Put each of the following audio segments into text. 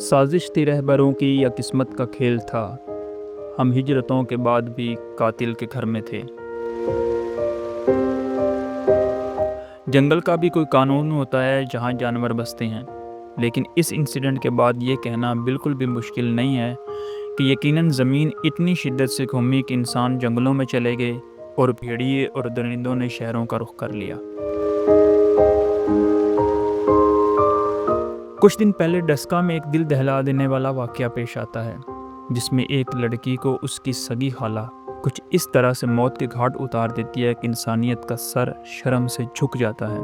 साजिश थी रहबरों की या किस्मत का खेल था। हम हिजरतों के बाद भी कातिल के घर में थे। जंगल का भी कोई कानून होता है जहाँ जानवर बसते हैं, लेकिन इस इंसिडेंट के बाद ये कहना बिल्कुल भी मुश्किल नहीं है कि यकीनन ज़मीन इतनी शिद्दत से घूमी कि इंसान जंगलों में चले गए और भेड़िए और दरिंदों ने शहरों का रुख कर लिया। कुछ दिन पहले डस्का में एक दिल दहला देने वाला वाक़या पेश आता है, जिसमें एक लड़की को उसकी सगी खाला कुछ इस तरह से मौत के घाट उतार देती है कि इंसानियत का सर शर्म से झुक जाता है।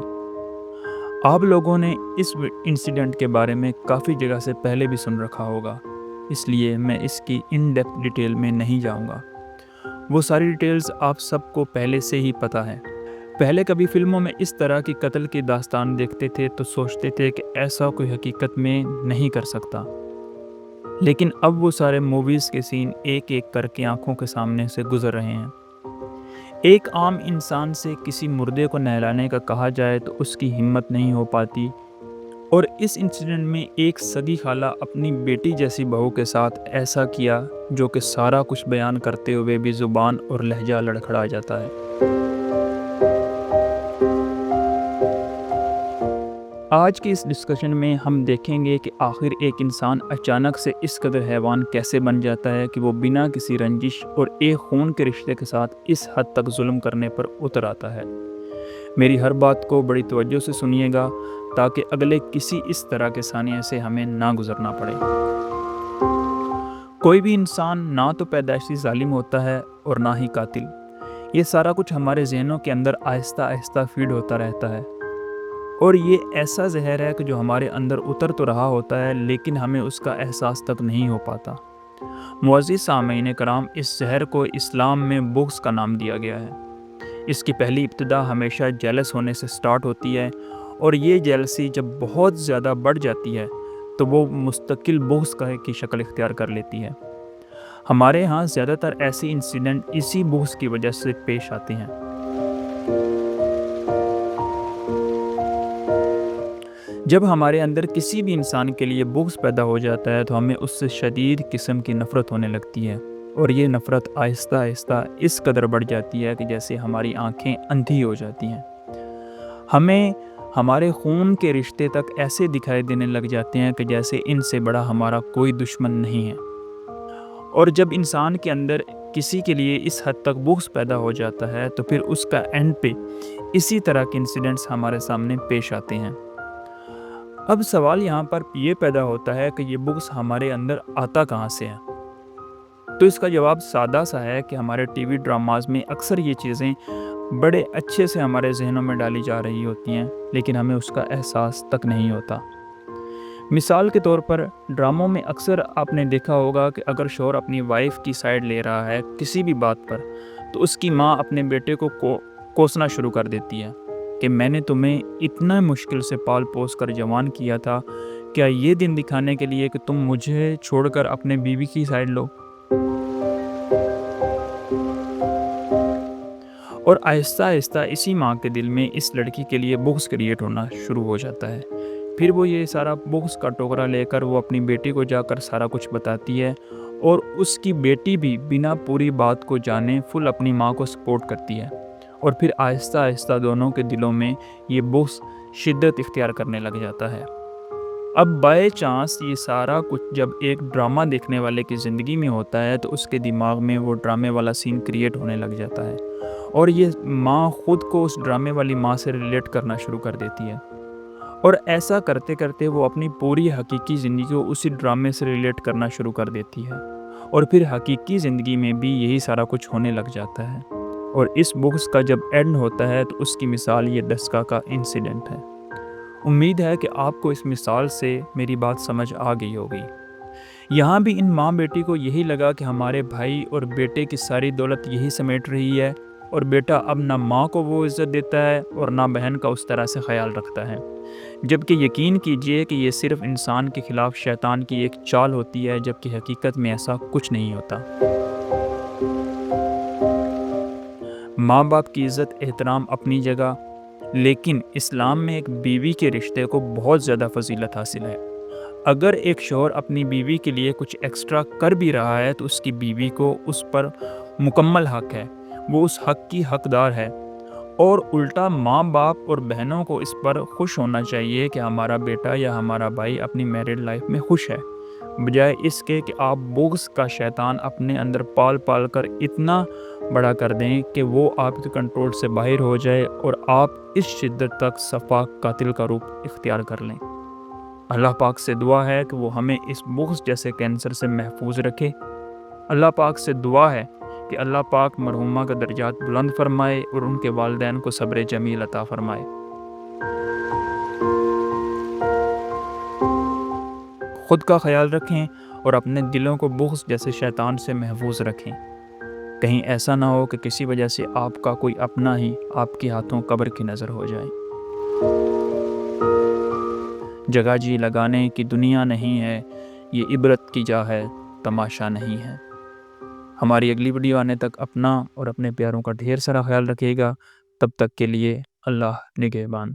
आप लोगों ने इस इंसिडेंट के बारे में काफ़ी जगह से पहले भी सुन रखा होगा, इसलिए मैं इसकी इन डेप्थ डिटेल में नहीं जाऊंगा। वो सारी डिटेल्स आप सबको पहले से ही पता है। पहले कभी फिल्मों में इस तरह की कत्ल की दास्तान देखते थे तो सोचते थे कि ऐसा कोई हकीकत में नहीं कर सकता, लेकिन अब वो सारे मूवीज़ के सीन एक एक करके आंखों के सामने से गुजर रहे हैं। एक आम इंसान से किसी मुर्दे को नहलाने का कहा जाए तो उसकी हिम्मत नहीं हो पाती, और इस इंसिडेंट में एक सगी खाला अपनी बेटी जैसी बहू के साथ ऐसा किया जो कि सारा कुछ बयान करते हुए भी ज़ुबान और लहजा लड़खड़ा जाता है। आज की इस डिस्कशन में हम देखेंगे कि आखिर एक इंसान अचानक से इस कदर हैवान कैसे बन जाता है कि वो बिना किसी रंजिश और एक खून के रिश्ते के साथ इस हद तक जुल्म करने पर उतर आता है। मेरी हर बात को बड़ी तवज्जो से सुनिएगा ताकि अगले किसी इस तरह के सानिया से हमें ना गुजरना पड़े। कोई भी इंसान ना तो पैदाइशी जालिम होता है और ना ही कातिल। ये सारा कुछ हमारे जहनों के अंदर आहिस्ता आहिस्ता फीड होता रहता है, और ये ऐसा जहर है कि जो हमारे अंदर उतर तो रहा होता है लेकिन हमें उसका एहसास तक नहीं हो पाता। मुअज़्ज़िज़ सामीन कराम, इस जहर को इस्लाम में बुग़्ज़ का नाम दिया गया है। इसकी पहली इब्तिदा हमेशा जेलस होने से स्टार्ट होती है, और ये जेलसी जब बहुत ज़्यादा बढ़ जाती है तो वो मुस्तकिल बुग़्ज़ की शक्ल इख्तियार कर लेती है। हमारे यहाँ ज़्यादातर ऐसे इंसिडेंट इसी बुग़्ज़ की वजह से पेश आते हैं। जब हमारे अंदर किसी भी इंसान के लिए बुग़्ज़ पैदा हो जाता है तो हमें उससे शदीद किस्म की नफ़रत होने लगती है, और ये नफ़रत आहिस्ता आहिस्ता इस कदर बढ़ जाती है कि जैसे हमारी आंखें अंधी हो जाती हैं। हमें हमारे खून के रिश्ते तक ऐसे दिखाई देने लग जाते हैं कि जैसे इनसे बड़ा हमारा कोई दुश्मन नहीं है। और जब इंसान के अंदर किसी के लिए इस हद तक बुग़्ज़ पैदा हो जाता है तो फिर उसका एंड पे इसी तरह के इंसिडेंट्स हमारे सामने पेश आते हैं। अब सवाल यहाँ पर ये पैदा होता है कि ये बुग़्ज़ हमारे अंदर आता कहाँ से है। तो इसका जवाब सादा सा है कि हमारे टीवी ड्रामाज़ में अक्सर ये चीज़ें बड़े अच्छे से हमारे जहनों में डाली जा रही होती हैं, लेकिन हमें उसका एहसास तक नहीं होता। मिसाल के तौर पर ड्रामों में अक्सर आपने देखा होगा कि अगर शौहर अपनी वाइफ की साइड ले रहा है किसी भी बात पर, तो उसकी माँ अपने बेटे को कोसना शुरू कर देती है कि मैंने तुम्हें इतना मुश्किल से पाल पोस कर जवान किया था, क्या ये दिन दिखाने के लिए कि तुम मुझे छोड़कर अपने बीवी की साइड लो। और आहिस्ता आहिस्ता इसी माँ के दिल में इस लड़की के लिए बुग़्ज़ क्रिएट होना शुरू हो जाता है। फिर वो ये सारा बुग़्ज़ का टोकरा लेकर वो अपनी बेटी को जाकर सारा कुछ बताती है, और उसकी बेटी भी बिना पूरी बात को जाने फुल अपनी माँ को सपोर्ट करती है, और फिर आहिस्ता आहिस्ता दोनों के दिलों में ये बुग़्ज़ शिद्दत इख्तियार करने लग जाता है। अब बाय चांस ये सारा कुछ जब एक ड्रामा देखने वाले की ज़िंदगी में होता है तो उसके दिमाग में वो ड्रामे वाला सीन क्रिएट होने लग जाता है, और ये माँ ख़ुद को उस ड्रामे वाली माँ से रिलेट करना शुरू कर देती है, और ऐसा करते करते वो अपनी पूरी हकीकी ज़िंदगी को उसी ड्रामे से रिलेट करना शुरू कर देती है, और फिर हकीकी ज़िंदगी में भी यही सारा कुछ होने लग जाता है। और इस बुग़्ज़ का जब एंड होता है तो उसकी मिसाल ये डस्का का इंसिडेंट है। उम्मीद है कि आपको इस मिसाल से मेरी बात समझ आ गई होगी। यहाँ भी इन माँ बेटी को यही लगा कि हमारे भाई और बेटे की सारी दौलत यही समेट रही है, और बेटा अब ना माँ को वो इज़्ज़त देता है और ना बहन का उस तरह से ख्याल रखता है, जबकि यकीन कीजिए कि ये सिर्फ इंसान के ख़िलाफ़ शैतान की एक चाल होती है, जबकि हकीकत में ऐसा कुछ नहीं होता। माँ बाप की इज़्ज़त एहतराम अपनी जगह, लेकिन इस्लाम में एक बीवी के रिश्ते को बहुत ज़्यादा फजीलत हासिल है। اگر ایک شوہر اپنی بیوی کے لیے کچھ ایکسٹرا کر بھی رہا ہے تو اس کی بیوی کو اس پر مکمل حق ہے، وہ اس حق کی حقدار ہے، اور الٹا ماں باپ اور بہنوں کو اس پر خوش ہونا چاہیے کہ ہمارا بیٹا یا ہمارا بھائی اپنی میرڈ لائف میں خوش ہے، بجائے اس کے کہ آپ بغض کا شیطان اپنے اندر پال پال کر اتنا بڑا کر دیں کہ وہ آپ کے کنٹرول سے باہر ہو جائے اور آپ اس شدت تک سفاک قاتل کا روپ اختیار کر لیں۔ اللہ پاک سے دعا ہے کہ وہ ہمیں اس بغض جیسے کینسر سے محفوظ رکھے۔ اللہ پاک سے دعا ہے کہ اللہ پاک مرحومہ کا درجات بلند فرمائے اور ان کے والدین کو صبر جمیل عطا فرمائے۔ خود کا خیال رکھیں اور اپنے دلوں کو بغض جیسے شیطان سے محفوظ رکھیں۔ کہیں ایسا نہ ہو کہ کسی وجہ سے آپ کا کوئی اپنا ہی آپ کے ہاتھوں قبر کی نظر ہو جائے۔ جگہ جی لگانے کی دنیا نہیں ہے، یہ عبرت کی جا ہے، تماشا نہیں ہے۔ ہماری اگلی ویڈیو آنے تک اپنا اور اپنے پیاروں کا ڈھیر سارا خیال رکھیے گا۔ تب تک کے لیے اللہ نگہبان۔